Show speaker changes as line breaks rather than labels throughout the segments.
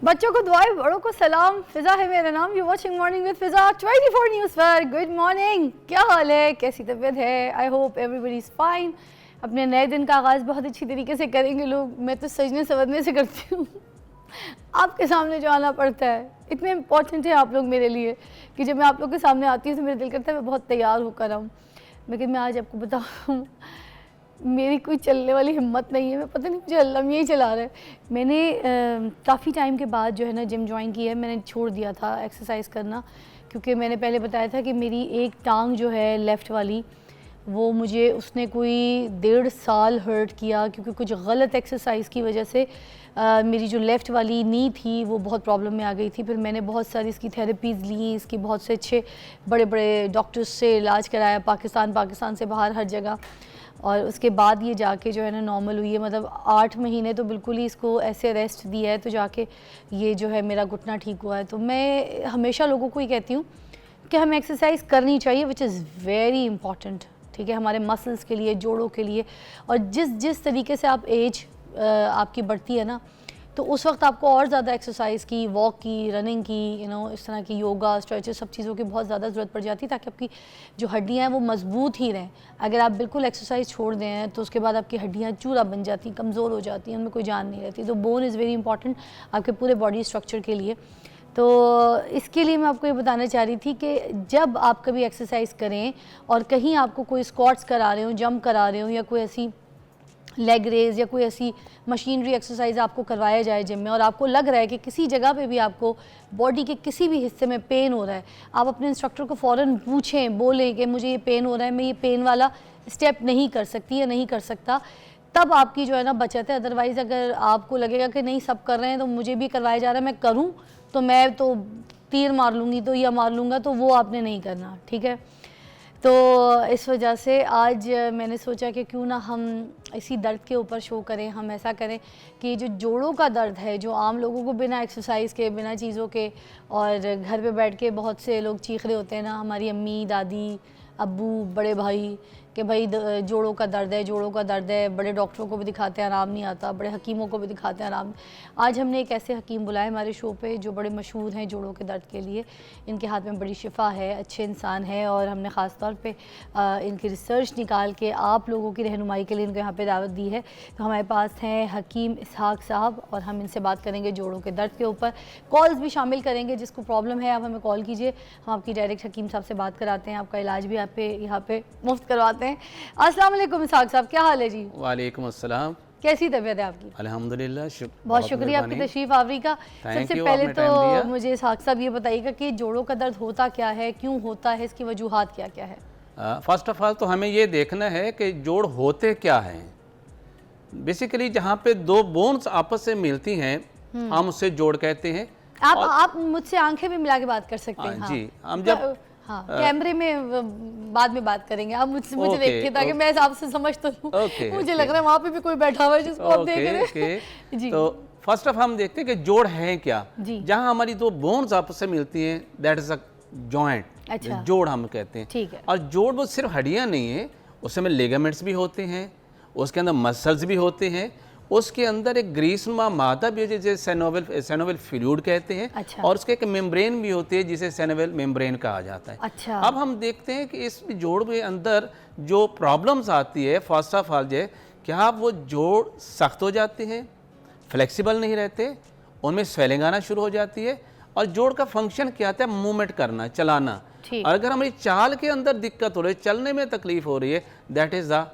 बच्चों को दुआएं, बड़ों को सलाम। फिजा है मेरा नाम। You watching morning with Fiza 24 news पर। गुड मॉर्निंग, क्या हाल है, कैसी तबीयत है? I hope everybody is fine. अपने नए दिन का आगाज़ बहुत अच्छी तरीके से करेंगे लोग। मैं तो सजने संवरने से करती हूँ आपके सामने जो आना पड़ता है, इतने इंपॉर्टेंट है आप लोग मेरे लिए कि जब मैं आप लोग के सामने आती हूँ तो मेरा दिल करता है मैं बहुत तैयार होकर आऊँ। लेकिन मैं आज आपको बताऊँ मेरी कोई चलने वाली हिम्मत नहीं है। मैं पता नहीं मुझे अल्लाह में ही चला रहा है। मैंने काफ़ी टाइम के बाद जो है ना जिम ज्वाइन की है। मैंने छोड़ दिया था एक्सरसाइज करना, क्योंकि मैंने पहले बताया था कि मेरी एक टांग जो है लेफ़्ट वाली, वो मुझे उसने कोई 1.5 साल हर्ट किया, क्योंकि कुछ गलत एक्सरसाइज की वजह से मेरी जो लेफ़्ट वाली नी थी वो बहुत प्रॉब्लम में आ गई थी। फिर मैंने बहुत सारी इसकी थेरेपीज़ ली, इसकी बहुत से अच्छे बड़े बड़े डॉक्टर्स से इलाज कराया, पाकिस्तान से बाहर हर जगह। और उसके बाद ये जाके जो है ना नॉर्मल हुई है। मतलब 8 महीने तो बिल्कुल ही इसको ऐसे रेस्ट दिया है, तो जाके ये जो है मेरा घुटना ठीक हुआ है। तो मैं हमेशा लोगों को ही कहती हूँ कि हमें एक्सरसाइज करनी चाहिए, विच इज़ वेरी इंपॉर्टेंट। ठीक है, हमारे मसल्स के लिए, जोड़ों के लिए। और जिस तरीके से आप एज आपकी बढ़ती है ना, तो उस वक्त आपको और ज़्यादा एक्सरसाइज की, वॉक की, रनिंग की, इस तरह की योगा, स्ट्रेचेस, सब चीज़ों की बहुत ज़्यादा ज़रूरत पड़ जाती है, ताकि आपकी जो हड्डियाँ हैं वो मजबूत ही रहें। अगर आप बिल्कुल एक्सरसाइज छोड़ दें तो उसके बाद आपकी हड्डियाँ चूरा बन जाती, कमज़ोर हो जाती हैं, उनमें कोई जान नहीं रहती। तो बोन इज़ वेरी इंपॉर्टेंट आपके पूरे बॉडी स्ट्रक्चर के लिए। तो इसके लिए मैं आपको ये बताना चाह रही थी कि जब आप कभी एक्सरसाइज करें और कहीं आपको कोई स्क्वाट्स करा रहे हो, जंप करा रहे हो, या कोई ऐसी लेग रेज या कोई ऐसी मशीनरी एक्सरसाइज आपको करवाया जाए जिम में, और आपको लग रहा है कि किसी जगह पे भी आपको बॉडी के किसी भी हिस्से में पेन हो रहा है, आप अपने इंस्ट्रक्टर को फ़ौरन पूछें, बोलें कि मुझे ये पेन हो रहा है, मैं ये पेन वाला स्टेप नहीं कर सकती या नहीं कर सकता। तब आपकी जो है ना बचत है। अदरवाइज़ अगर आपको लगेगा कि नहीं सब कर रहे हैं तो मुझे भी करवाया जा रहा है, मैं करूँ तो मैं तो तीर मार लूँगी तो या मार लूँगा, तो वो आपने नहीं करना। ठीक है, तो इस वजह से आज मैंने सोचा कि क्यों ना हम इसी दर्द के ऊपर शो करें। हम ऐसा करें कि जो जोड़ों का दर्द है, जो आम लोगों को बिना एक्सरसाइज के, बिना चीज़ों के, और घर पे बैठ के बहुत से लोग चीख रहे होते हैं ना, हमारी अम्मी, दादी, अब्बू, बड़े भाई, कि भाई जोड़ों का दर्द है, जोड़ों का दर्द है। बड़े डॉक्टरों को भी दिखाते हैं, आराम नहीं आता, बड़े हकीमों को भी दिखाते हैं, आराम। आज हमने एक ऐसे हकीम बुलाए हमारे शो पे जो बड़े मशहूर हैं जोड़ों के दर्द के लिए। इनके हाथ में बड़ी शिफा है, अच्छे इंसान है, और हमने ख़ास तौर पे इनकी रिसर्च निकाल के आप लोगों की रहनुमाई के लिए इनको यहाँ पे दावत दी है। तो हमारे पास हैं हकीम इसहाक साहब, और हम इनसे बात करेंगे जोड़ों के दर्द के ऊपर। कॉल्स भी शामिल करेंगे, जिसको प्रॉब्लम है आप हमें कॉल कीजिए, हम आपकी डायरेक्ट हकीम साहब से बात कराते हैं, आपका इलाज भी आप यहाँ पे मुफ्त करवाते हैं। अस्सलाम वालेकुम इसहाक साहब, क्या हाल है जी?
वालेकुम अस्सलाम।
कैसी तबीयत है आपकी?
अल्हम्दुलिल्लाह,
बहुत शुक्रिया आपकी तशरीफ आवरी का। सबसे पहले तो मुझे इसहाक साहब ये बताइएगा कि जोड़ों का दर्द होता क्या है, क्यों होता है, इसकी वजूहात क्या क्या है?
फर्स्ट ऑफ ऑल तो हमें ये देखना है कि जोड़ होते क्या हैं। बेसिकली जहाँ पे दो बोन्स आपस से मिलती हैं हम उसे जोड़ कहते हैं।
आप मुझसे आंखें भी मिला के बात कर सकते हैं।
जी, हम जब
कैमरे में बाद में बात करेंगे, आप मुझे देखिए ताकि मैं आपसे समझ तो लूं। मुझे लग रहा है वहाँ पे भी कोई बैठा हुआ है जिसको आप देख रहे हैं जी।
तो फर्स्ट ऑफ हम देखते हैं कि जोड़ है क्या। जहाँ हमारी दो बोन्स आपस से मिलती हैं, दैट इज अ जॉइंट। अच्छा, जोड़ हम कहते हैं। ठीक है। और जोड़ वो सिर्फ हड्डियाँ नहीं है, उसमें लिगामेंट्स भी होते हैं, उसके अंदर मसल्स भी होते हैं, उसके अंदर एक ग्रीसनुमा मादा भी है जिसे सेनोवियल फ्लूइड कहते हैं। अच्छा। और उसके एक मेम्ब्रेन भी होती है जिसे सेनोवियल मेम्ब्रेन कहा जाता है। अच्छा। अब हम देखते हैं कि इस जोड़ के अंदर जो प्रॉब्लम्स आती है, फर्स्ट ऑफ ऑल जो क्या वो जोड़ सख्त हो जाते हैं, फ्लेक्सिबल नहीं रहते, उनमें स्वेलिंग आना शुरू हो जाती है, और जोड़ का फंक्शन क्या आता है, मूवमेंट करना, चलाना। और अगर हमारी चाल के अंदर दिक्कत हो रही है, चलने में तकलीफ हो रही है, दैट इज द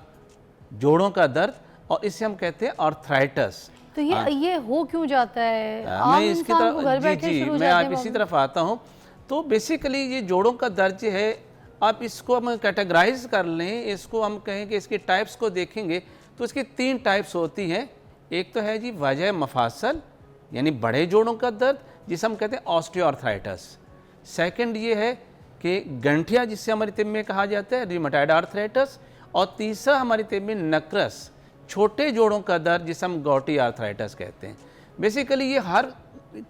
जोड़ों का दर्द, और इसे हम कहते हैं आर्थराइटिस।
तो ये हो क्यों जाता है?
मैं इसकी तरफ मैं आप इसी तरफ आता हूँ। तो बेसिकली ये जोड़ों का दर्द है, आप इसको हम कैटेगराइज कर लें, इसको हम कहें कि इसकी टाइप्स को देखेंगे तो इसकी 3 टाइप्स होती हैं। एक तो है जी वजह मफासल, यानी बड़े जोड़ों का दर्द, जिसे हम कहते हैं ऑस्टियोआर्थराइटिस। सेकंड ये है कि गंठिया, जिससे हमारी तिब में कहा जाता है रिमेटॉइड आर्थराइटिस। और तीसरा हमारी तिब में नक्रस, छोटे जोड़ों का दर्द, जिसे हम गॉटी आर्थराइटिस कहते हैं। बेसिकली ये हर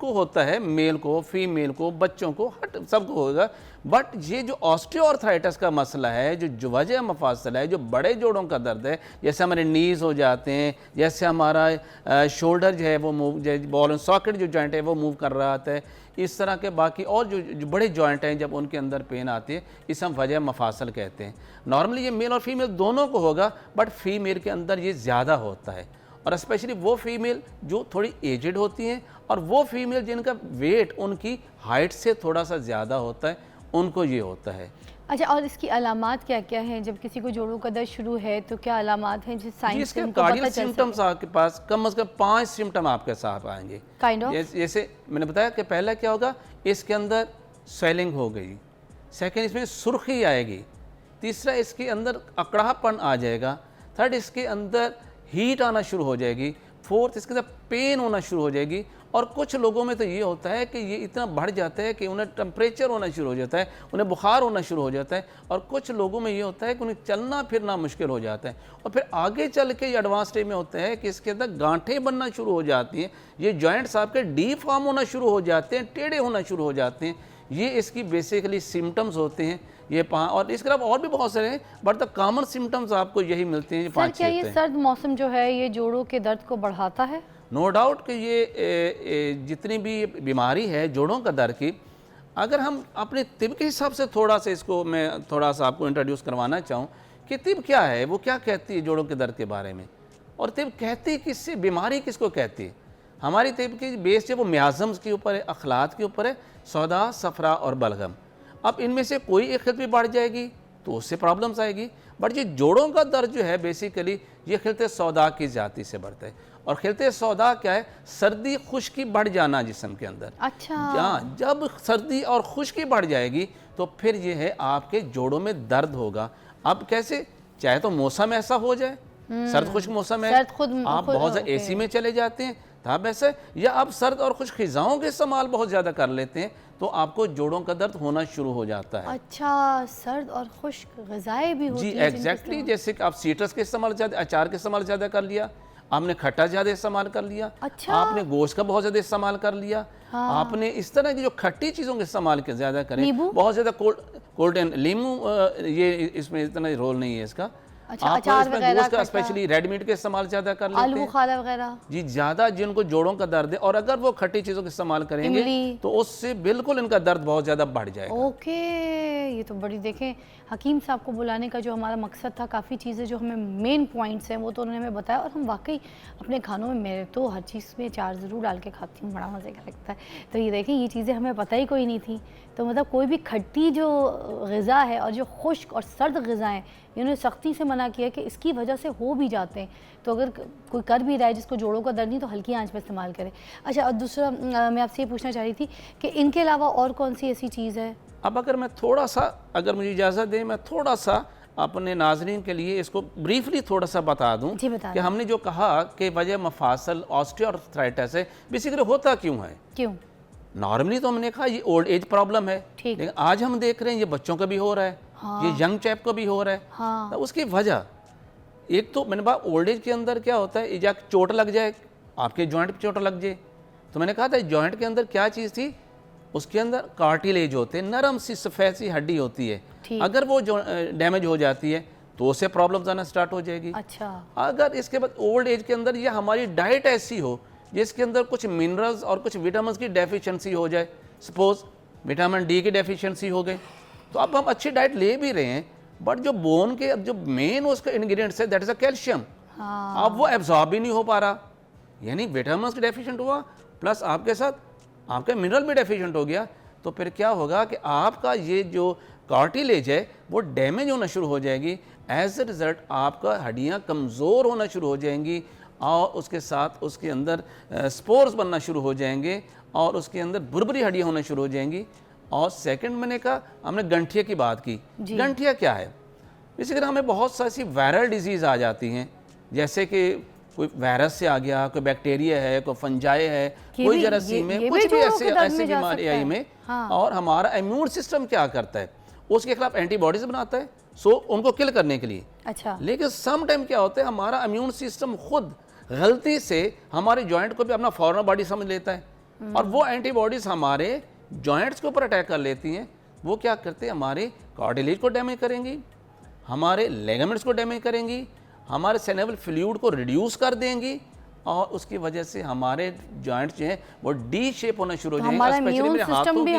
को होता है, मेल को, फीमेल को, बच्चों को, हर सबको होगा। बट ये जो ऑस्टियोआर्थराइटिस का मसला है, जो वजह मफासल है, जो बड़े जोड़ों का दर्द है, जैसे हमारे नीज़ हो जाते हैं, जैसे हमारा शोल्डर जो है वो मूव, बॉल एंड सॉकेट जो जॉइंट है वो मूव कर रहा होता है, इस तरह के बाकी और जो बड़े जॉइंट हैं जब उनके अंदर पेन आती है, इसे हम वजह मफासल कहते हैं। नॉर्मली ये मेल और फीमेल दोनों को होगा, बट फीमेल के अंदर ये ज़्यादा होता है, और स्पेशली वो फीमेल जो थोड़ी एजड होती हैं और वो फीमेल जिनका वेट उनकी हाइट से थोड़ा सा ज़्यादा होता है, उनको ये होता है।
अच्छा, और इसकी अलामात क्या क्या हैं? जब किसी को जोड़ों का दर्द शुरू है तो क्या अलामात हैं जिस साइंस से उनको पता चल सके?
सिम्टम्स आपके पास कम से कम 5 सिम्टम आपके साथ आएंगे।
काइंड ऑफ
जैसे मैंने बताया कि पहला क्या होगा, इसके अंदर स्वेलिंग हो गई, सेकंड इसमें सुर्खी आएगी, तीसरा इसके अंदर अकड़ापन आ जाएगा, थर्ड इसके अंदर हीट आना शुरू हो जाएगी, फोर्थ इसके अंदर पेन होना शुरू हो जाएगी, और कुछ लोगों में तो ये होता है कि ये इतना बढ़ जाता है कि उन्हें टेम्परेचर होना शुरू हो जाता है, उन्हें बुखार होना शुरू हो जाता है, और कुछ लोगों में ये होता है कि उन्हें चलना फिरना मुश्किल हो जाता है, और फिर आगे चल के ये एडवांस स्टेज में होता है कि इसके अंदर गांठें बनना शुरू हो जाती हैं, ये जॉइंट्स आपके डीफॉर्म होना शुरू हो जाते हैं, टेढ़े होना शुरू हो जाते हैं। ये इसकी बेसिकली सिम्टम्स होते हैं ये और इसके अलावा और भी बहुत सारे हैं, बट द कॉमन सिम्टम्स आपको यही मिलते हैं।
सर क्या ये सर्द मौसम जो है ये जोड़ों के दर्द को बढ़ाता है?
नो डाउट कि ये जितनी भी बीमारी है जोड़ों का दर्द की, अगर हम अपने तिब के हिसाब से थोड़ा सा इसको मैं थोड़ा सा आपको इंट्रोड्यूस करवाना चाहूँ कि तिब क्या है, वो क्या कहती है जोड़ों के दर्द के बारे में, और तिब कहती किससे, बीमारी किसको कहती है। हमारी तिब की बेस जो वो म्याज़म्स के ऊपर है, अखलात के ऊपर है, सौदा, सफरा और बलगम। अब इनमें से कोई एक खिलत भी बढ़ जाएगी तो उससे प्रॉब्लम्स आएगी, बट ये जोड़ों का दर्द जो है बेसिकली ये खिलते सौदा की जाति से बढ़ता है। और खिलते सौदा क्या है, सर्दी खुश्की बढ़ जाना जिस्म के अंदर।
अच्छा,
जब सर्दी और खुश्की बढ़ जाएगी तो फिर ये है आपके जोड़ों में दर्द होगा। अब कैसे, चाहे तो मौसम ऐसा हो जाए, सर्द खुश्क मौसम है, आप बहुत ज़्यादा एसी में चले जाते हैं तब ऐसे, या आप सर्द और खुश्क ग़िज़ाओं के इस्तेमाल बहुत ज़्यादा कर लेते हैं तो आपको जोड़ों का दर्द होना शुरू हो जाता है।
अच्छा, सर्द और खुश्क ग़िज़ाएं भी होती हैं?
जी एग्जैक्टली, जैसे कि आप सीट्रस के इस्तेमाल ज़्यादा, अचार के इस्तेमाल ज़्यादा कर लिया, आपने खट्टा ज़्यादा इस्तेमाल कर लिया,
अच्छा,
आपने गोश्त का बहुत ज़्यादा इस्तेमाल कर लिया, हाँ। आपने इस तरह की जो खट्टी चीज़ों के इस्तेमाल के ज़्यादा करें, बहुत ज़्यादा कोल्ड एंड लीमू, ये इसमें इतना रोल नहीं है इसका।
अच्छा,
आप
अचार
इसमें
वगैरह,
गोश्त का स्पेशली रेड मीट के इस्तेमाल ज़्यादा कर लेते हैं,
आलू बुखारा वगैरह,
जी ज़्यादा जिनको जोड़ों का दर्द है, और अगर वो खट्टी चीज़ों का इस्तेमाल करेंगे तो उससे बिल्कुल इनका दर्द बहुत ज़्यादा बढ़ जाएगा।
ओके, ये तो बड़ी, देखें हकीम साहब को बुलाने का जो हमारा मकसद था, काफ़ी चीज़ें जो हमें मेन पॉइंट्स हैं वो तो उन्होंने हमें बताया, और हम वाकई अपने खानों में, मेरे तो हर चीज़ में अचार ज़रूर डाल के खाती हूँ, बड़ा मज़े का लगता है। तो ये देखें, ये चीज़ें हमें पता ही कोई नहीं थी। तो मतलब कोई भी खट्टी जो ग़िज़ा है और जो खुश्क और सर्द ग़िज़ाएँ, इन्होंने सख्ती से मना किया कि इसकी वजह से हो भी जाते हैं, तो अगर कोई कर भी रहा है जिसको जोड़ों का दर्द नहीं तो हल्की आंच में इस्तेमाल करें। अच्छा, और दूसरा मैं आपसे ये पूछना चाह रही थी कि इनके अलावा और कौन सी ऐसी चीज़ है?
अब अगर मैं थोड़ा सा, अगर मुझे इजाज़त दें, मैं थोड़ा सा अपने नाज़रीन के लिए इसको ब्रीफली थोड़ा सा बता दूं कि हमने जो कहा कि वजह मफासल ऑस्टियोआर्थराइटिस है, बेसिकली होता क्यों है।
क्यों?
नॉर्मली तो हमने कहा ये ओल्ड एज प्रॉब्लम है, लेकिन आज हम देख रहे हैं ये बच्चों का भी हो रहा है, हाँ। ये यंग चैप का भी हो रहा है, हाँ। तो उसकी वजह एक तो मैंने कहा ओल्ड एज के अंदर क्या होता है, या चोट लग जाए, आपके जॉइंट पे चोट लग जाए, तो मैंने कहा था जॉइंट के अंदर क्या चीज़ थी, उसके अंदर कार्टिलेज होते हैं, नरम सी सफ़ेद सी हड्डी होती है, अगर वो जो डैमेज हो जाती है तो उससे प्रॉब्लम्स आना स्टार्ट हो जाएगी।
अच्छा,
अगर इसके बाद ओल्ड एज के अंदर या हमारी डाइट ऐसी हो जिसके अंदर कुछ मिनरल्स और कुछ विटामिन की डेफिशिएंसी हो जाए, सपोज विटामिन डी की डेफिशिएंसी हो गई, तो अब हम अच्छी डाइट ले भी रहे हैं, बट जो बोन के जो मेन उसका इंग्रेडिएंट्स है दैट इज अ कैल्शियम, हाँ। अब वो एब्जॉर्ब भी नहीं हो पा रहा, यानी विटामिन की डेफिशिएंट हुआ प्लस आपके साथ आपका मिनरल भी डेफिशिएंट हो गया, तो फिर क्या होगा कि आपका ये जो कार्टिलेज है वो डैमेज होना शुरू हो जाएगी, एज ए रिज़ल्ट आपका हड्डियाँ कमज़ोर होना शुरू हो जाएंगी, और उसके साथ उसके अंदर स्पोर्स बनना शुरू हो जाएंगे, और उसके अंदर बुरबुरी हड्डियाँ होना शुरू हो जाएंगी। और सेकंड मैंने कहा, हमने गंठिया की बात की, गंठिया क्या है, इसी तरह हमें बहुत सारी वायरल डिजीज़ आ जाती हैं, जैसे कि कोई वायरस से आ गया, कोई बैक्टीरिया है, कोई फंजाई है, कोई जरासीम है, कुछ भी ऐसे बीमारी आई में, हाँ। और हमारा इम्यून सिस्टम क्या करता है, उसके खिलाफ एंटीबॉडीज बनाता है, सो उनको किल करने के लिए।
अच्छा,
लेकिन सम टाइम क्या होता है, हमारा इम्यून सिस्टम खुद गलती से हमारे जॉइंट को भी अपना फॉरेन बॉडी समझ लेता है, और वो एंटीबॉडीज हमारे जॉइंट्स के ऊपर अटैक कर लेती हैं। वो क्या करते हैं, हमारे कार्टिलेज को डैमेज करेंगी, हमारे लिगामेंट्स को डैमेज करेंगी, हमारे सिनेवल फ्लूइड को रिड्यूस कर देंगी, और उसकी वजह से हमारे जॉइंट्स जो हैं वो डी शेप होना शुरू हो जाएंगे, स्पेशली मेरे हाथों की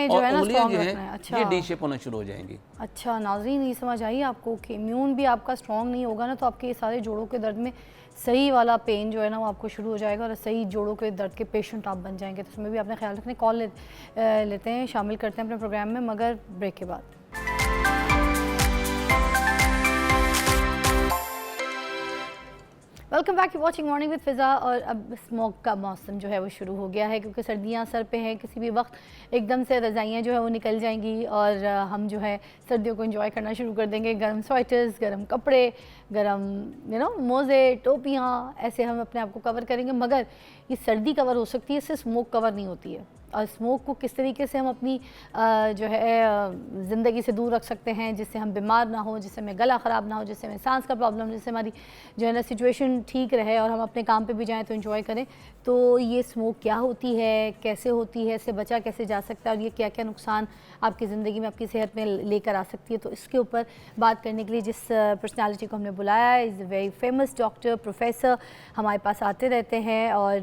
और उंगलियां जो हैं ये डी शेप होना शुरू हो जाएंगी।
अच्छा नाज़रीन, ये समझ आई आपको कि इम्यून भी आपका स्ट्रॉन्ग नहीं होगा ना, तो आपके ये सारे जोड़ों के दर्द में सही वाला पेन जो है ना वो आपको शुरू हो जाएगा और सही जोड़ों के दर्द के पेशेंट आप बन जाएंगे। तो उसमें भी आपने ख्याल रखने। कॉल लेते हैं, शामिल करते हैं अपने प्रोग्राम में, मगर ब्रेक के बाद। Welcome back to watching morning with Fiza. और अब स्मोक का मौसम जो है वो शुरू हो गया है, क्योंकि सर्दियां सर पे हैं। किसी भी वक्त एकदम से रज़ाइयाँ जो है वो निकल जाएंगी और हम जो है सर्दियों को एंजॉय करना शुरू कर देंगे। गर्म स्वेटर्स, गर्म कपड़े, गर्म मोज़े, टोपियाँ, ऐसे हम अपने आप को कवर करेंगे। मगर ये सर्दी कवर हो सकती है, इससे स्मोक कवर नहीं होती है। और स्मोक को किस तरीके से हम अपनी जो है ज़िंदगी से दूर रख सकते हैं, जिससे हम बीमार ना हो, जिससे हमें गला ख़राब ना हो, जिससे हमें सांस का प्रॉब्लम, जिससे हमारी जो है ना सिचुएशन ठीक रहे और हम अपने काम पे भी जाएं तो एंजॉय करें। तो ये स्मोक क्या होती है, कैसे होती है, इससे बचा कैसे जा सकता है और ये क्या क्या नुकसान आपकी ज़िंदगी में, आपकी सेहत में लेकर आ सकती है। तो इसके ऊपर बात करने के लिए जिस पर्सनालिटी को हमने बुलाया है, is a very famous doctor, professor, हमारे पास आते रहते हैं। और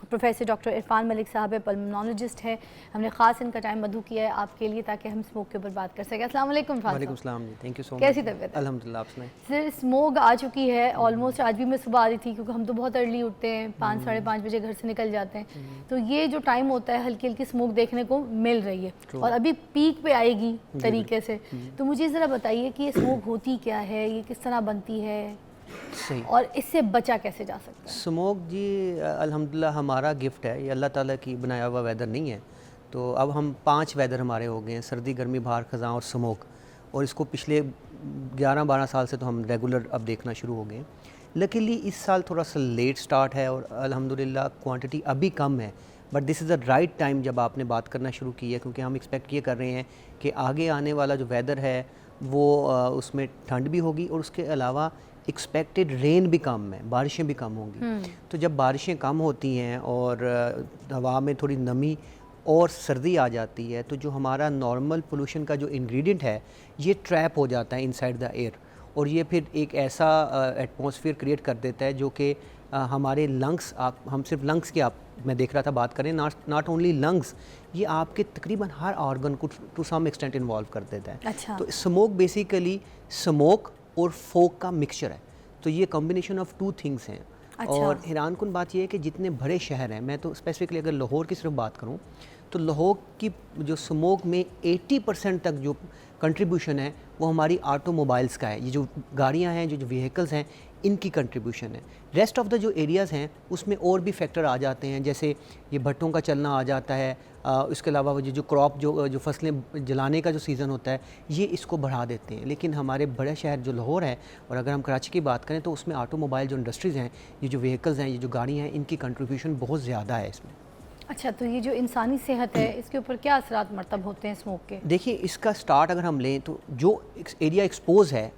प्रोफेसर डॉक्टर इरफान मलिक साहब है, पल्मोनोलॉजिस्ट है। हमने ख़ास इनका टाइम मधु किया है आपके लिए ताकि हम स्मोक के ऊपर बात कर सकें। अस्सलाम वालेकुम।
वालेकुम सलाम जी, थैंक यू सो मच।
कैसी तबीयत?
अल्हम्दुलिल्लाह, आप सुनाएं।
सर स्मोक आ चुकी है ऑलमोस्ट। आज भी मैं सुबह आ रही थी, क्योंकि हम तो बहुत अर्ली उठते हैं, 5 साढ़े 5 बजे घर से निकल जाते हैं। तो ये जो टाइम होता है हल्की हल्की स्मोक देखने को मिल रही है और अभी पीक पे आएगी तरीके से। तो मुझे ज़रा बताइए कि ये स्मोक होती क्या है, ये किस तरह बनती है,
सही,
और इससे बचा कैसे जा सकता है?
स्मोक जी अल्हम्दुलिल्लाह हमारा गिफ्ट है, ये अल्लाह ताला की बनाया हुआ वेदर नहीं है। तो अब हम 5 वेदर हमारे हो गए हैं, सर्दी, गर्मी, बाहर, ख़ज़ां और स्मोक। और इसको पिछले 11-12 साल से तो हम रेगुलर अब देखना शुरू हो गए हैं। लकीली इस साल थोड़ा सा लेट स्टार्ट है और अल्हम्दुलिल्लाह क्वांटिटी अभी कम है, but this is the right time जब आपने बात करना शुरू की है, क्योंकि हम एक्सपेक्ट ये कर रहे हैं कि आगे आने वाला जो वेदर है वो उसमें ठंड भी होगी और उसके अलावा एक्सपेक्टेड रेन भी कम है, बारिशें भी कम होंगी। तो जब बारिशें कम होती हैं और हवा में थोड़ी नमी और सर्दी आ जाती है, तो जो हमारा नॉर्मल पोल्यूशन का जो इंग्रेडिएंट है ये ट्रैप हो जाता है इनसाइड द एयर, और ये फिर एक ऐसा एटमॉस्फेयर क्रिएट कर देता है जो कि हमारे लंग्स, हम सिर्फ लंग्स की मैं देख रहा था बात करें, नॉट ओनली लंग्स, ये आपके तकरीबन हर ऑर्गन को टू सम एक्सटेंट इन्वॉल्व कर देता है।
अच्छा।
तो स्मोक बेसिकली स्मोक और फोक का मिक्सचर है, तो ये कॉम्बिनेशन ऑफ 2 थिंग्स हैं। अच्छा। और हैरानकुन बात यह है कि जितने बड़े शहर हैं, मैं तो स्पेसिफिकली अगर लाहौर की सिर्फ बात करूं, तो लाहौर की जो स्मोक में 80% तक जो कंट्रीब्यूशन है वो हमारी ऑटोमोबाइल्स का है। ये जो गाड़ियां हैं, जो व्हीकल्स हैं, इनकी कंट्रीब्यूशन है। रेस्ट ऑफ द जो एरियाज़ हैं उसमें और भी फैक्टर आ जाते हैं, जैसे ये भट्टों का चलना आ जाता है, इसके अलावा वो जो क्रॉप जो फसलें जलाने का जो सीज़न होता है, ये इसको बढ़ा देते हैं। लेकिन हमारे बड़े शहर जो लाहौर है, और अगर हम कराची की बात करें, तो उसमें ऑटोमोबाइल जो इंडस्ट्रीज़ हैं, ये जो व्हीकल्स हैं, ये जो गाड़ियाँ हैं, इनकी कंट्रीब्यूशन बहुत ज़्यादा है इसमें।
अच्छा, तो ये जो इंसानी सेहत है इसके ऊपर क्या असरात मरतब होते हैं स्मोक के?
देखिए, इसका स्टार्ट अगर हम लें तो जो एरिया एक्सपोज है,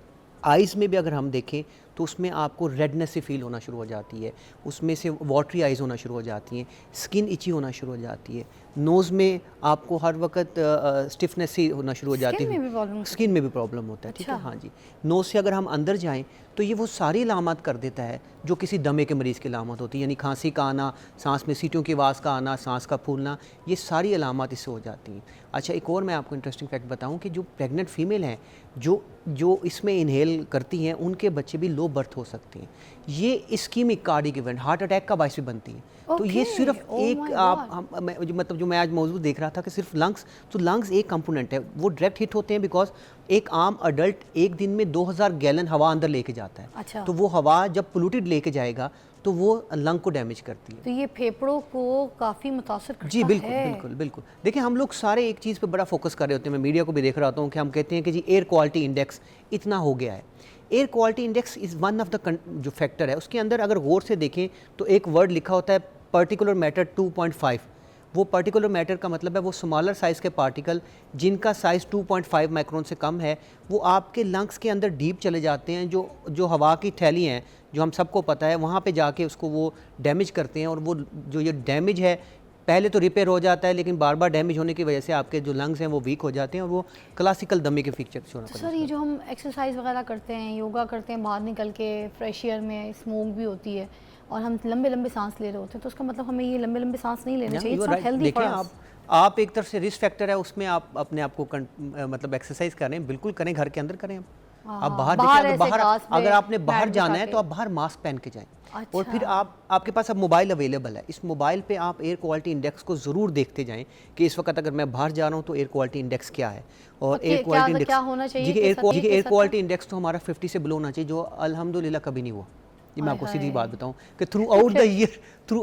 आइज़ में भी अगर हम देखें तो उसमें आपको रेडनेस से फील होना शुरू हो जाती है, उसमें से वाटरी आइज़ होना शुरू हो जाती हैं, स्किन इची होना शुरू हो जाती है, नोज़ में आपको हर वक्त स्टिफनेस ही होना शुरू हो जाती है, स्किन में भी प्रॉब्लम होता है। ठीक है, हाँ जी। नोज़ से अगर हम अंदर जाएं तो ये वो सारी अलामत कर देता है जो किसी दमे के मरीज़ की अलामत होती है, यानी खांसी का आना, सांस में सीटियों की आवाज़ का आना, सांस का फूलना, ये सारी अलामत इससे हो जाती हैं। अच्छा, एक और मैं आपको इंटरेस्टिंग फैक्ट बताऊं कि जो प्रेग्नेंट फीमेल हैं, जो इसमें इनहेल करती हैं, उनके बच्चे भी लो बर्थ हो सकते हैं। ये ischaemic cardiac event, heart attack का बायस भी बनती है। तो ये सिर्फ एक मतलब जो मैं आज मौजूद देख रहा था कि सिर्फ लंग्स, तो लंग्स एक कंपोनेंट है, वो डायरेक्ट हिट होते हैं बिकॉज एक आम अडल्ट एक दिन में 2000 गैलन हवा अंदर लेके जाता है।
अच्छा।
तो वो हवा जब पोल्यूटेड लेके जाएगा तो वो लंग को डैमेज करती है।
तो ये फेफड़ों को काफ़ी मुतासर करता है।
जी बिल्कुल बिल्कुल बिल्कुल। देखिए, हम लोग सारे एक चीज़ पे बड़ा फोकस कर रहे होते हैं, मैं मीडिया को भी देख रहा हूँ कि हम कहते हैं कि जी एयर क्वालिटी इंडेक्स इतना हो गया है। Air quality index is one of the जो फैक्टर है, उसके अंदर अगर गौर से देखें तो एक वर्ड लिखा होता है पर्टिकुलर मैटर 2.5। वो पर्टिकुलर मैटर का मतलब है वो स्मॉलर साइज़ के पार्टिकल जिनका साइज़ 2.5 माइक्रोन से कम है, वो आपके लंग्स के अंदर डीप चले जाते हैं, जो हवा की थैली हैं, जो हम सबको पता है, वहाँ पे जाके उसको वो डैमेज करते हैं। और वो जो ये डैमेज है पहले तो रिपेयर हो जाता है, लेकिन बार बार डैमेज होने की वजह से आपके जो लंग्स हैं वो वीक हो जाते हैं और वो क्लासिकल दमे के फीचर होना पड़ता है।
सर ये जो हम एक्सरसाइज वगैरह करते हैं, योगा करते हैं, बाहर निकल के फ्रेश एयर में, स्मोक भी होती है और हम लंबे लंबे सांस ले रहे होते हैं, तो उसका मतलब हमें ये लंबे लंबे सांस नहीं लेने चाहिए, it's not healthy for us.
आप एक तरफ से रिस्क फैक्टर है, उसमें आप अपने आप को मतलब एक्सरसाइज करें, बिल्कुल करें, घर के अंदर करें। आप बाहर देखिए, अगर आपने बाहर जाना है तो आप बाहर मास्क पहन के जाएं। अच्छा। और फिर आपके पास अब मोबाइल अवेलेबल है, इस मोबाइल पे आप एयर क्वालिटी इंडेक्स को ज़रूर देखते जाएं कि इस वक्त अगर मैं बाहर जा रहा हूं तो एयर क्वालिटी इंडेक्स क्या है। और एयर क्वालिटी इंडेक्स क्या होना चाहिए? एयर क्वालिटी इंडेक्स तो हमारा 50 से बिलो होना चाहिए, जो अल्हम्दुलिल्लाह कभी नहीं हुआ। ये मैं आपको सीधी बात बताऊं कि थ्रू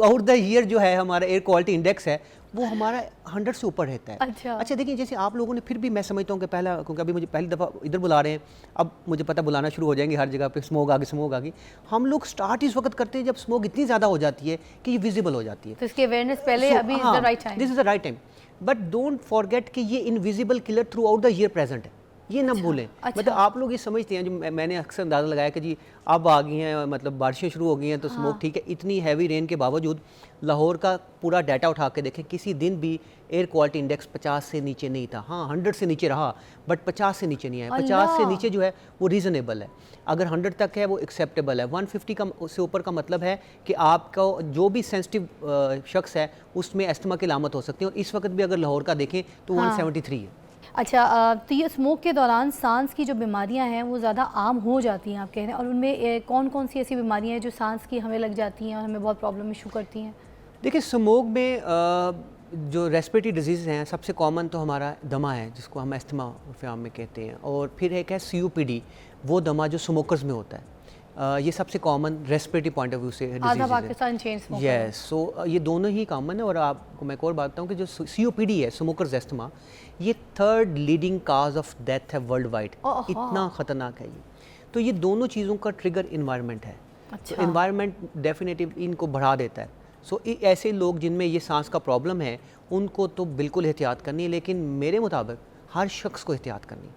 आउट द ईयर जो है हमारा एयर क्वालिटी इंडेक्स है वो हमारा 100 से ऊपर रहता है। अच्छा देखिए, जैसे आप लोगों ने फिर भी, मैं समझता हूँ कि पहला, क्योंकि अभी मुझे पहली दफ़ा इधर बुला रहे हैं, अब मुझे पता बुलाना शुरू हो जाएंगे हर जगह पे, स्मोक आ गई। हम लोग स्टार्ट इस वक्त करते हैं जब स्मोक इतनी ज़्यादा हो जाती है कि ये विजिबल हो जाती है,
तो इसकी अवेयरनेस पहले अभी is the right time,
this is the right time. But don't forget कि ये invisible killer through out the year present है, ये ना भूलें। मतलब आप लोग ये समझते हैं, जो मैंने अक्सर अंदाज़ा लगाया कि जी अब आ गई हैं, मतलब बारिशें शुरू हो गई हैं तो स्मोक ठीक है। इतनी हैवी रेन के बावजूद लाहौर का पूरा डाटा उठा के देखें, किसी दिन भी एयर क्वालिटी इंडेक्स 50 से नीचे नहीं था। हाँ 100 से नीचे रहा, बट 50 से नीचे नहीं आया। 50 से नीचे जो है वो रीज़नेबल है, अगर 100 तक है वो एक्सेप्टेबल है। 150 का से ऊपर का मतलब है कि आपका जो भी सेंसिटिव शख्स है उसमें अस्थमा की अलामत हो सकती है, और इस वक्त भी अगर लाहौर का देखें तो 173 है।
अच्छा, तो ये स्मोक के दौरान सांस की जो बीमारियां हैं वो ज़्यादा आम हो जाती हैं आप कह रहे हैं, और उनमें कौन कौन सी ऐसी बीमारियां हैं जो सांस की हमें लग जाती हैं और हमें बहुत प्रॉब्लम इशू करती हैं?
देखिए, स्मोक में जो रेस्पिरेटरी डिजीज़ हैं, सबसे कॉमन तो हमारा दमा है जिसको हम अस्थमा फ़ार्म में कहते हैं, और फिर एक है COPD, वो दमा जो स्मोकर्स में होता है। ये सबसे common respiratory point of view से
आधा पाकिस्तान चेन स्मोकर।
यस, सो ये दोनों ही कॉमन है। और आपको मैं एक और बात बताऊँ कि जो COPD है, स्मोकर्स अस्थमा, ये 3rd leading cause of death है वर्ल्ड वाइड। इतना ख़तरनाक है ये। तो ये दोनों चीज़ों का ट्रिगर इन्वायरमेंट है। अच्छा। तो इन्वायरमेंट डेफिनेटिव इनको बढ़ा देता है। सो ऐसे लोग जिनमें ये सांस का प्रॉब्लम है उनको तो बिल्कुल एहतियात करनी है, लेकिन मेरे मुताबिक हर शख्स को एहतियात करनी,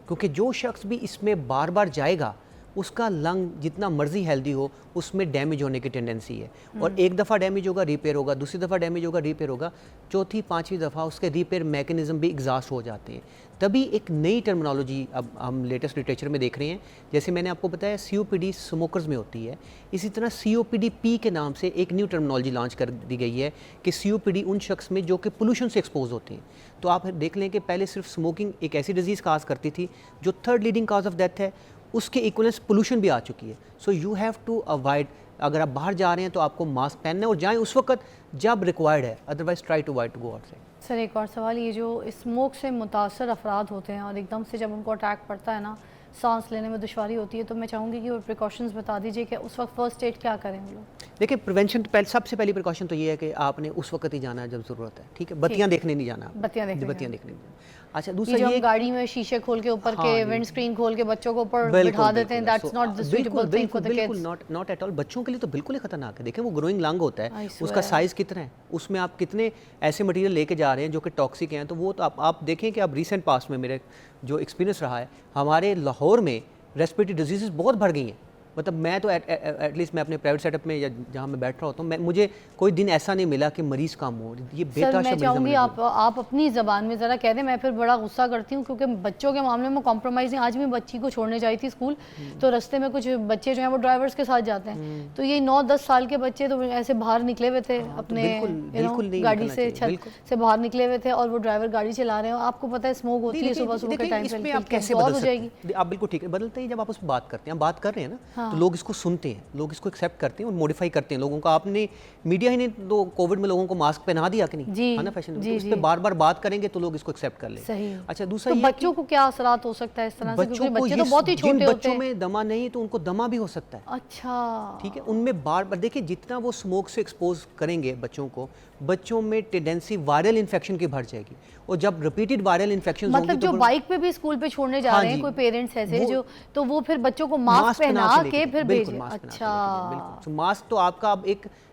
क्योंकि जो शख्स भी इसमें बार बार जाएगा उसका लंग जितना मर्जी हेल्दी हो उसमें डैमेज होने की टेंडेंसी है। और एक दफ़ा डैमेज होगा रिपेयर होगा, दूसरी दफ़ा डैमेज होगा रिपेयर होगा, चौथी पांचवी दफ़ा उसके रिपेयर मैकेनिज़्म भी एग्जॉस्ट हो जाते हैं। तभी एक नई टर्मिनोलॉजी अब हम लेटेस्ट लिटरेचर में देख रहे हैं। जैसे मैंने आपको बताया COPD स्मोकर्स में होती है, इसी तरह COPD-P के नाम से एक न्यू टर्मिनोलॉजी लॉन्च कर दी गई है कि COPD उन शख्स में जो कि पोल्यूशन से एक्सपोज होते हैं। तो आप देख लें कि पहले सिर्फ स्मोकिंग एक ऐसी डिजीज़ काज करती थी जो 3rd leading cause of death है, उसके इक्वलेंस पोल्यूशन भी आ चुकी है। So you have to avoid, अगर आप बाहर जा रहे हैं तो आपको मास्क पहनना है और जाएं उस वक्त जब रिक्वायर्ड है, otherwise try to avoid to go outside.
Sir एक और सवाल, ये जो स्मोक से मुतासर अफराद होते हैं और एकदम से जब उनको अटैक पड़ता है ना, सांस लेने में दुश्वारी होती है, तो मैं चाहूँगी कि वो प्रिकॉशंस बता दीजिए कि उस वक्त फर्स्ट एड क्या करें वो लोग?
देखिए, प्रिवेंशन सबसे पहली प्रिकॉशन तो ये है कि आपने उस वक्त ही जाना है जब ज़रूरत है, ठीक है? बत्तियाँ देखने नहीं जाना,
बत्तियाँ देखने
नहीं जाना। अच्छा, दूसरा ये
गाड़ी में शीशे खोल के ऊपर के विंड स्क्रीन खोल के बच्चों को ऊपर बिठा देते हैं, that's not the suitable thing for the kids.
Not at all. बच्चों के लिए तो बिल्कुल ही खतरनाक है। देखें, वो ग्रोइंग लंग होता है, उसका साइज़ कितना है, उसमें आप कितने ऐसे मटेरियल लेके जा रहे हैं जो कि टॉक्सिक हैं। तो वो तो आप देखें कि अब रिसेंट पास्ट में मेरे जो एक्सपीरियंस रहा है, हमारे लाहौर में रेस्पिरेटरी डिजीज़ बहुत बढ़ गई हैं। मतलब मैं तो एटलीस्ट मैं अपने प्राइवेट सेटअप में या जहाँ मैं बैठ रहा होता हूँ, मुझे कोई दिन ऐसा नहीं मिला कि मरीज़ कम हो। ये बेहतर
मैं चाहूँगी आप अपनी ज़बान में ज़रा कह दें। मैं फिर बड़ा गुस्सा करती हूँ क्योंकि बच्चों के मामले में कॉम्प्रोमाइज़ नहीं। आज मैं बच्ची को छोड़ने जाई थी स्कूल, तो रास्ते में कुछ बच्चे जो हैं वो ड्राइवर्स के साथ जाते हैं, तो ये 9-10 साल के बच्चे तो ऐसे बाहर निकले हुए थे अपने गाड़ी से, छत से बाहर निकले हुए थे, और वो ड्राइवर गाड़ी चला रहे हैं। आपको पता है स्मोक होती है सुबह सुबह के टाइम पे,
आप कैसे बदल जाएगी? आप बिल्कुल ठीक है, बदलते ही जब आप उस बात करते हैं, आप बात कर रहे हैं ना, तो लोग इसको सुनते हैं, लोग इसको एक्सेप्ट करते हैं और मॉडिफाई करते हैं लोगों का। आपने मीडिया ही ने तो कोविड में लोगों को मास्क पहना दिया कि नहीं, है ना, फैशन। तो उस पे बार बार बात करेंगे तो लोग इसको एक्सेप्ट कर लेंगे। अच्छा, दूसरा
तो बच्चों को क्या असरात हो सकता है इस तरह से? क्योंकि बच्चे तो बहुत ही छोटे होते हैं।
बच्चों में दमा नहीं तो उनको दमा भी हो सकता है।
अच्छा,
ठीक है, उनमें बार बार देखिए, जितना वो स्मोक से एक्सपोज करेंगे बच्चों को, बच्चों में टेंडेंसी वायरल इन्फेक्शन की बढ़ जाएगी, और जब रिपीटेड वायरल इन्फेक्शन
मतलब जो बाइक पे भी स्कूल पे छोड़ने जा रहे हैं कोई पेरेंट्स ऐसे जो, तो वो फिर बच्चों को मास्क पहना के फिर भेजें। अच्छा,
तो मास्क तो आपका अब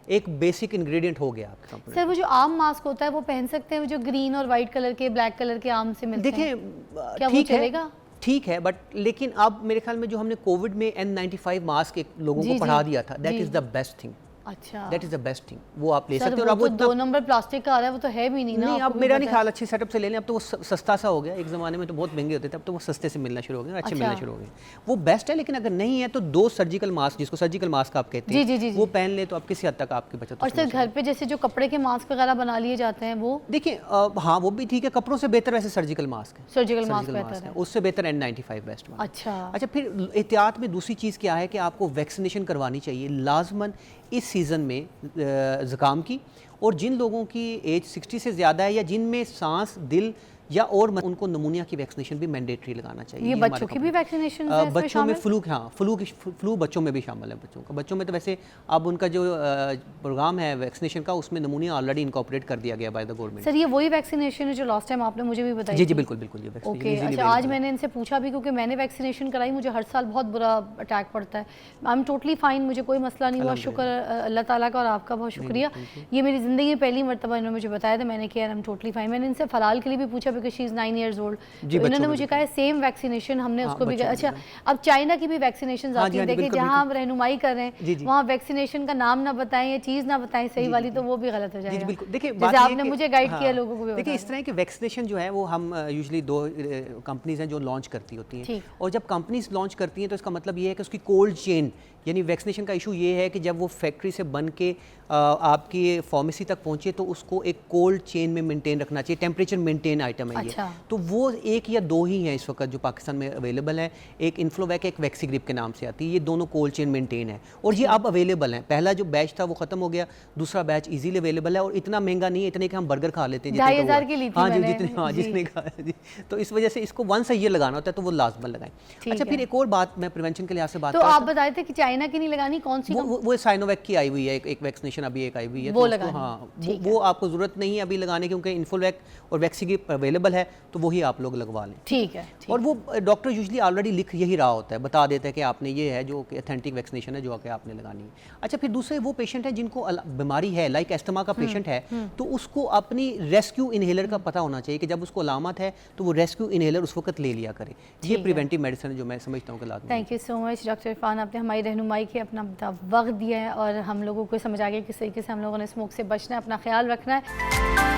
एक बेसिक इंग्रेडिएंट हो गया आपके कंपनी।
सर वो जो आम मास्क होता है वो पहन सकते हैं, वो जो ग्रीन और वाइट कलर के, ब्लैक कलर के आम से मिलते हैं?
देखिए,
क्या वो चलेगा?
ठीक है, बट लेकिन अब मेरे ख्याल में जो हमने कोविड में N95 मास्क लोगों को पढ़ा दिया था, that is the best thing.
अच्छा,
that is the best thing, वो आप ले
सर,
सकते हो।
वो
और
तो 2 नंबर प्लास्टिक का आ रहा है, वो तो है भी नहीं ना।
नहीं,
आपको
अब
भी
मेरा
पता
नहीं
है।
ख्याल अच्छे सेटअप से ले लें, अब तो वो सस्ता सा हो गया, एक ज़माने में तो बहुत महंगे होते थे, अब तो वो सस्ते से मिलना शुरू हो गए, अच्छे
अच्छा।
मिलना शुरू हो गए, वो बेस्ट है। लेकिन अगर नहीं है तो 2 सर्जिकल मास्क, जिसको सर्जिकल मास्क आप कहते हैं,
जी,
वो पहन ले तो आप किसी हद तक आपकी बचत।
और सर घर पे जैसे जो कपड़े के मास्क वगैरह बना लिए जाते हैं वो,
देखिए हाँ वो भी ठीक है, कपड़ों से बेहतर वैसे सर्जिकल मास्क है,
सर्जिकल मास्क बेहतर है,
उससे बेहतर N95 बेस्ट।
अच्छा,
फिर एहतियात में दूसरी चीज़ क्या है कि आपको वैक्सीनेशन करवानी चाहिए लाजमन इस सीज़न में ज़ुकाम की, और जिन लोगों की एज 60 से ज़्यादा है या जिनमें सांस, दिल या और उनको नमूनिया की वैक्सीनेशन भी मैंडेटरी लगाना चाहिए।
ये बच्चों की भी वैक्सीनेशन है इसमें
बच्चों में
शामिल?
फ्लू बच्चों में भी शामिल है। बच्चों में तो वैसे अब उनका जो प्रोग्राम है वैक्सीनेशन का, उसमें नमूनिया ऑलरेडी इनकॉर्पोरेट कर दिया गया बाय द गवर्नमेंट।
सर ये वही वैक्सीनेशन है जो लास्ट टाइम आपने मुझे भी बताई?
जी बिल्कुल बिल्कुल, ये
ओके, अच्छा, आज मैंने इनसे पूछा भी क्योंकि मैंने वैक्सीनेशन कराई, मुझे हर साल बहुत बुरा अटैक पड़ता है। आई एम टोटली फाइन, मुझे कोई मसला नहीं हुआ, शुक्र अल्लाह ताला का और आपका बहुत शुक्रिया। ये मेरी ज़िंदगी में पहली मरतबा इन्होंने मुझे बताया था, मैंने किया, आई एम टोटली फाइन। मैंने इनसे फलाल के लिए भी पूछा because she is 9 years old, तो इन्होंने मुझे कहा सेम वैक्सीनेशन हमने उसको भी। अच्छा, अब चाइना की भी वैक्सीनेशन आती है, देखिए जहाँ हम रहनुमाई कर रहे हैं वहाँ वैक्सीनेशन का नाम ना बताएं या चीज़ ना बताएं सही वाली, तो वो भी गलत हो जाएगा।
बिल्कुल, देखिए
जैसे आपने मुझे गाइड किया लोगों को भी।
देखिए इस तरह की वैक्सीनेशन जो है वो हम यूजुअली 2 कंपनीज हैं जो लॉन्च करती होती हैं, और जब कंपनीज लॉन्च करती हैं तो इसका मतलब ये है कि उसकी कोल्ड चेन, यानी वैक्सीनेशन का इशू ये है कि जब वो फैक्ट्री से बन के आपकी फार्मेसी तक पहुंचे तो उसको एक कोल्ड चेन में मेंटेन रखना चाहिए, टेम्परेचर मेंटेन आइटम है ये। तो वो 1 या 2 ही हैं इस वक्त जो पाकिस्तान में अवेलेबल है, एक इन्फ्लोवैक, एक वैक्सीग्रिप के नाम से आती है, ये दोनों कोल्ड चेन मेंटेन है और ये अब अवेलेबल हैं। पहला जो बैच था वो खत्म हो गया, दूसरा बैच इजीली अवेलेबल है और इतना महंगा नहीं है, इतने कि हम बर्गर खा लेते हैं।
2,500 की ली थी मैंने।
हाँ जिसने खाया जी, तो इस वजह से इसको 1 ईयर लगाना होता है, तो वो लाजमन लगाएं। अच्छा, फिर एक और बात मैं प्रिवेंशन के लिहाज से बात
तो आप बताए थे कि चाइना की नहीं लगानी, कौन सी?
वो साइनोवैक की आई हुई है, एक वैक्सीनेशन अभी एक आई हुई है,
वो लगानी।
हाँ वो आपको जरूरत नहीं है अभी लगाने, क्योंकि इन्फोवैक और वैक्सीग्रिप अवेलेबल है, तो वही आप लोग लगवा लें।
ठीक है।
और वो डॉक्टर यूजुअली ऑलरेडी लिख यही रहा होता है, बता देता है कि आपने ये है जो ऑथेंटिक वैक्सीनेशन है जो कि आपने लगानी है। अच्छा, फिर दूसरे वो पेशेंट है जिनको बीमारी है, लाइक एस्थमा का पेशेंट है, तो उसको अपनी रेस्क्यू इनहेलर का पता होना चाहिए कि जब उसको अलामत है तो वो रेस्क्यू इनहेलर उस वक्त ले लिया करे। ये प्रिवेंटिव मेडिसिन है जो मैं समझता हूँ कि लाजमी।
Thank you so much doctor Irfan, आपने हमारी रहनुमाई की अपना वक्त दिया है और हम लोगों को समझ आ गया किस तरीके से हम लोगों ने स्मोक से बचना है, अपना ख्याल रखना है।